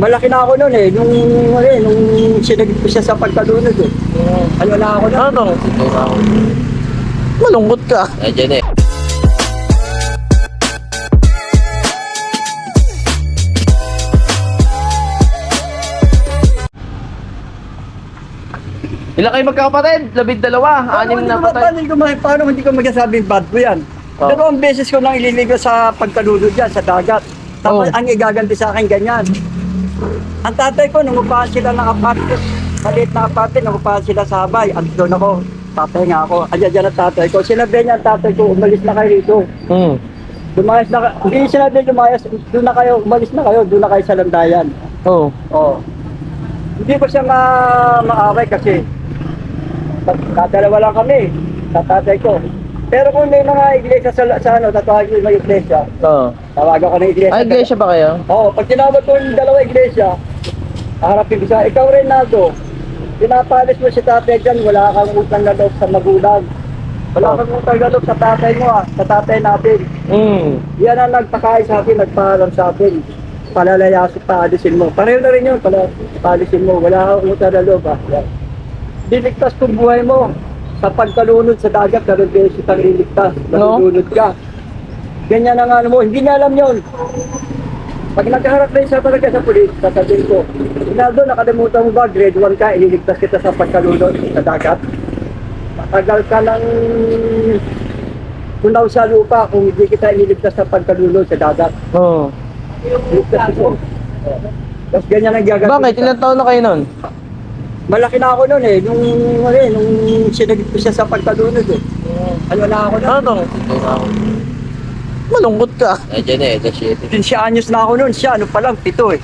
Malaki na ako noon eh. Nung sinagip ko siya sa pagkalunod eh. Ano na ako noon? Ano? Malungkot ka. Nandiyan eh. Ilan kayo magkakapatid? 12, 6 na patay. Paano hindi ko magsasabi bad ko yan? Oh. Dalawang beses ko nang ililigo sa pagkalunod yan, sa dagat. Tapos Oh. ang igaganti sa akin ganyan. Ang tatay ko, nangupahan sila ng apartment. Maliit na apartment, nangupahan sila sa Habay. At doon ako, tatay nga ako. Andiyan dyan ang tatay ko. Sinabi niya ang tatay ko, umalis na kayo dito. Lumayas na kayo. Hindi sinabi lumayas, doon na kayo, umalis na kayo, doon na kayo sa landayan. Oo. Oo. Hindi ko siya maaway kasi dadalawa lang kami sa tatay ko. Pero kung may mga iglesia sa ano, tatawag yung mga iglesia, Oo. tawagan ko ng iglesia. Ay, iglesia ba kayo? Oo, pag tinawag ko yung dalawa iglesia, harapin ko siya, ikaw rin Naldo, pinapalis mo si tatay dyan, wala kang utang na loob sa magulang. Wala kang utang na loob sa tatay mo sa tatay natin. Yan ang nagpakain sa atin, nagpaalam sa atin. Palalayasin, paalisin mo. Pareho na rin yun, paalisin mo. Wala kang utang na loob Yan. Diligtas kung buhay mo. Sa pagkalunod sa dagat, karoon din sitang liligtas. Nalulunod ka. Ganyan ang ano mo, hindi niya alam yun. Pag nagkaharap na siya talaga sa pulis, sasabihin ko, Rinaldo, nakalimutan mo ba, grade 1 ka, ililigtas kita sa pagkalunod sa dagat. Matagal ka ng tunaw sa lupa kung hindi kita ililigtas sa pagkalunod sa dagat. Oo. Iligtas ko. Tapos ganyan ang gagawin. Bakit? Ilan taon na kayo nun? Malaki na ako noon eh, nung sinagip ko siya sa pagkalunod eh. Ano na ako noon? Ano? Malungkot ka. Nandiyan eh, the shit. 15 anyos na ako noon, siya ano pa lang, 7 eh.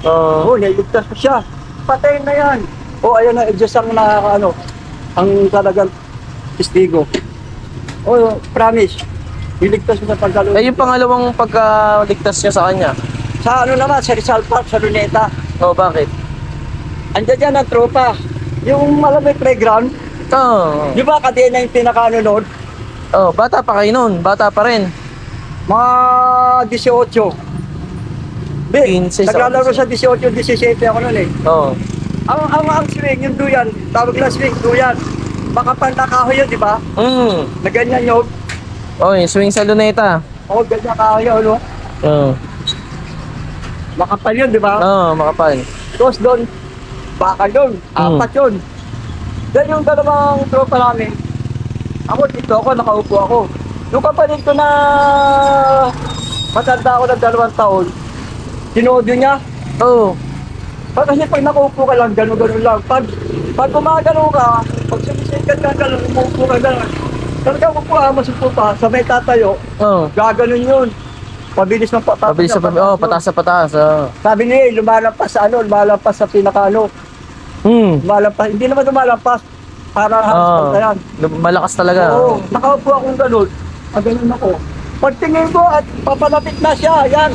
Oo. Oo, nailigtas ko siya. Patay na yan. O ayun na, Diyos ang ang talagang testigo. O, promise. Niligtas ko sa pagkalunod. Eh, yung pangalawang pagkaligtas niya sa kanya. Sa ano naman, sa Rizal Park, sa Luneta. Oo, bakit? Andiyan dyan ang tropa. Yung malamay playground, Oo. di ba kadena yung pinakaano noon? Oo, bata pa kayo nun. Bata pa rin. Mga 18. 15 Naglalaro sa 18, 17 ako noon eh. Oo. Ang swing, yung duyan, tawag na swing, duyan. Makapal na kahoy yun, di ba? Na ganyan yun. Oh, yung swing sa luneta. Oo, ganyan kahoy yun, no? Oo. Makapal yun, di ba? Oo, makapal. Tapos doon, bakal yun, 4 yun. Then yung dalawang tropa namin, ako dito ako, nakaupo ako. Yung kapatid ko na matanda ako ng 2 taon, sinodyo niya. Oo. Kasi pag nakaupo ka lang, gano'n lang. Pag gumagano ka, pag sumisikat ka lang, umuupo ka lang. Talaga upo ka, masupo pa, sabay tatayo, Oo. gaganon yun. Pabilis ng pataas. Pabilis sa pabilis. Oo, pataas sa pataas. Oo. Sabi niya, lumalampas sa lumalampas sa pinakaano. Lumalampas, hindi naman lumalampas. Parang halos pa yan. Malakas talaga. Oo, nakaupo akong gano'n. Gano'n ako. Pagtingin ko at papalapit na siya, yan.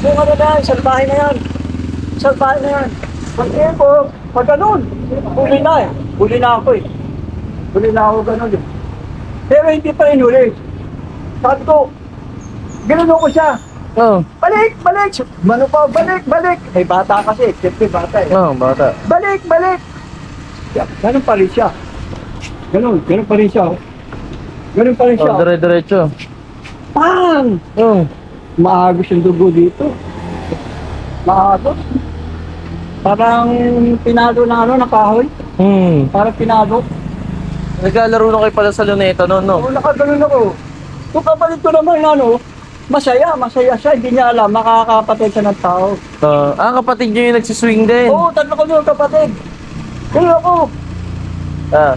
Kung ano na yan, salbahe na yan. Salbahe na yan. Pagtingin ko, pag gano'n, huli na eh. Huli na ako eh. Huli na ako gano'n eh. Pero hindi pa rin huli. Sabi ko, gano'n ako siya. Oo. Balik, balik! Mano pa, balik, balik! Eh, bata kasi, siyempre bata eh. Oo, bata. Balik, balik! Ganun pa rin siya. Ganun pa rin siya. Ganun pa rin siya. Oh, dire-diretso. Pang! Oo. Maagos yung dugo dito. Maagos. Parang pinado na ng kahoy. Parang pinado. Naglalaro na kayo pala sa luneta noon, no? Oo, nakaganon ako. Kung kapalit ko naman masaya siya. Hindi niya alam, makakapatid siya ng tao. Kapatid niyo yung nagsiswing din. Oo, 3 ko yung kapatid. Ganun ako. Ah.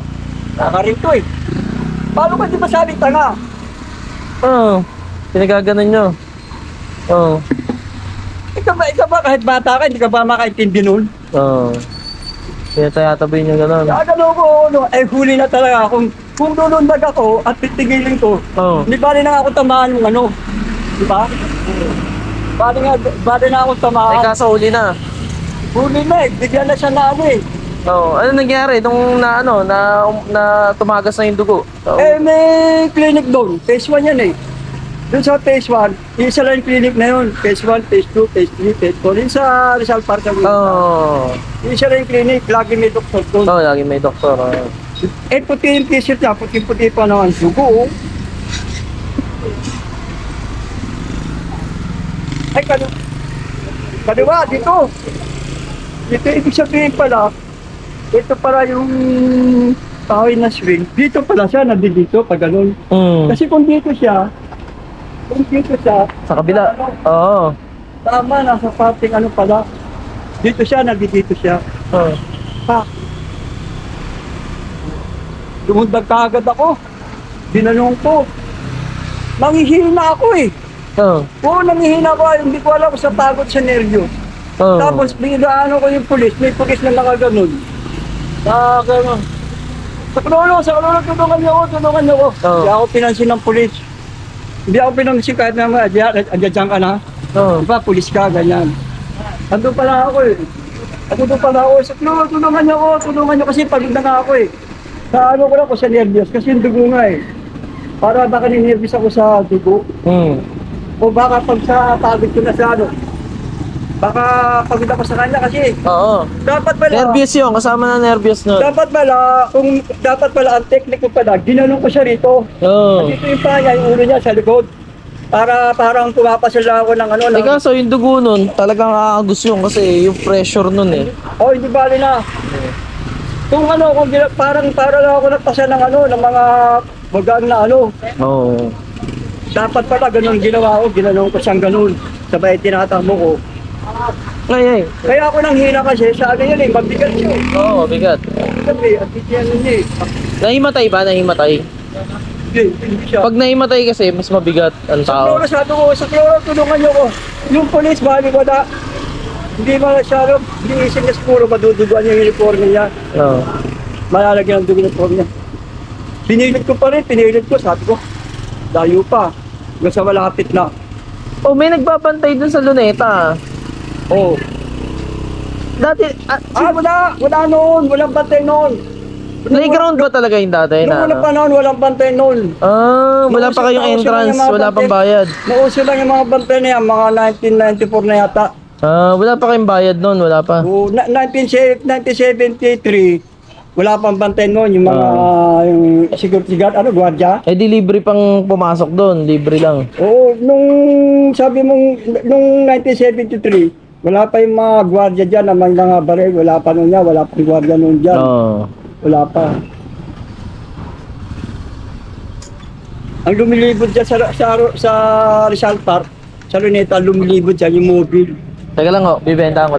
Nakarin to eh. Paano ka di masabing tanga? Oo. Pinagaganon nyo. Oo. Ikaw ba kahit bata ka, hindi ka ba makaintindi nun? Oo. Pinatayatabi nyo gano'n. Gagano ko, huli na talaga. Kung lulundag ako at titigilin ko, Oo. hindi bali na ako tamaan yung ano. Di ba? Bali na ako Eh, tamaan. kaso huli na. Huli na eh, bigyan na siya na ano eh. Oo. Ano nangyari nung na tumagas na yung dugo? Oo. Eh, may clinic doon. Phase 1 yan eh. Doon sa phase 1, isa lang yung clinic na yun. Phase 1, phase 2, phase 3, phase 4. Yun sa Rizal Park sa Oo. Isa lang yung clinic, lagi may doktor doon. Oo, lagi may doktor. Eh, puti yung t-shirt niya, puti-puti pa naman. Dugo, oh. Ay, kaliwa, dito. Dito, ibig sabihin pala, ito pala yung kahoy na swing. Dito pala siya, nandito pag ganun. Kasi kung dito siya, Sa kabila. Oo. tama, nasa parting ano pala. Dito siya, nandito siya. Oo. Pa. Lumundag kaagad ako. Binanong ko. Nanghihina ako eh. Oo. Oo, nanghihina ako. Hindi ko alam kung sa pagod sa nervyo. Oo. Tapos binaano ko yung pulis. May pulis na nakaganon. Nakaganon. Sa klolo, tulungan niyo ako. Oo. Hindi ako pinansin ng pulis. Hindi ako pinansin kahit naman, adyan ka na. Oo. Di ba, pulis ka, ganyan. Andun pala ako eh. Andun pala ako. Sa klolo, tulungan niyo kasi pagod na nga ako eh. Sa ano ko lang ko sa nervyos kasi yung dugo nga eh. Para baka ninervyos ako sa dugo. O baka pag sa pagod ko na sa ano. Baka pagod ako sa kanya kasi Oo. dapat pala. Nervous yun. Kasama na nervous nun. Dapat pala ang technique ko pala, ginanong ko siya rito. Oo. Dito yung paa niya, yung ulo niya sa likod. Para parang pumapasal ako ng ano. Eh kaso yung dugo nun, talagang aagos yun kasi yung pressure nun eh. Oh, hindi bali na. Kung ano, para lang ako nagpasa ng ano, ng mga bagang na ano. Oo. Dapat pala ganun ginawa ko, ginanong ko siyang ganun. Sabay tinatamo ko. Ay. Kaya ako nang hina kasi sa ano yun eh, mabigat yun. Oo, bigat. Sabi, at titiyan nun eh. Nahimatay ba? Nahimatay? Hindi siya. Pag nahimatay kasi, mas mabigat ang Sa tao. kloro, sabi ko, sa kloro, tulungan niyo ko. Yung police, bali ko na, hindi ba siya, hindi isin niya siguro, maduduguan yung uniform niya. Oo. Malalagyan ang dugo ng uniform niya. Pinilit ko pa rin, sabi ko, layo pa. Hanggang sa malapit na. Oh, may nagbabantay dun sa luneta. Oo. Dati, Wala noon, walang bantay noon. playground ba talaga yung dati Nung na? wala pa noon, walang bantay noon. Wala pa kayong entrance, wala pang bayad. Nauso lang yung mga bantay na yan, mga 1994 na yata. Wala pa kayong bayad noon, wala pa. O, 1973, wala pang bantay noon, yung mga yung security guard, gwardiya. Eh di libre pang pumasok doon, libre lang. Oo, nung 1973, wala pa yung mga gwardiya dyan, ang mga baril, wala pa noon yan, wala pang gwardiya noon dyan. Oo. Wala pa. Ang lumilibot dyan sa Rizal Park, sa Luneta, lumilibot dyan yung mobile. Teka lang ho, bibenta ko.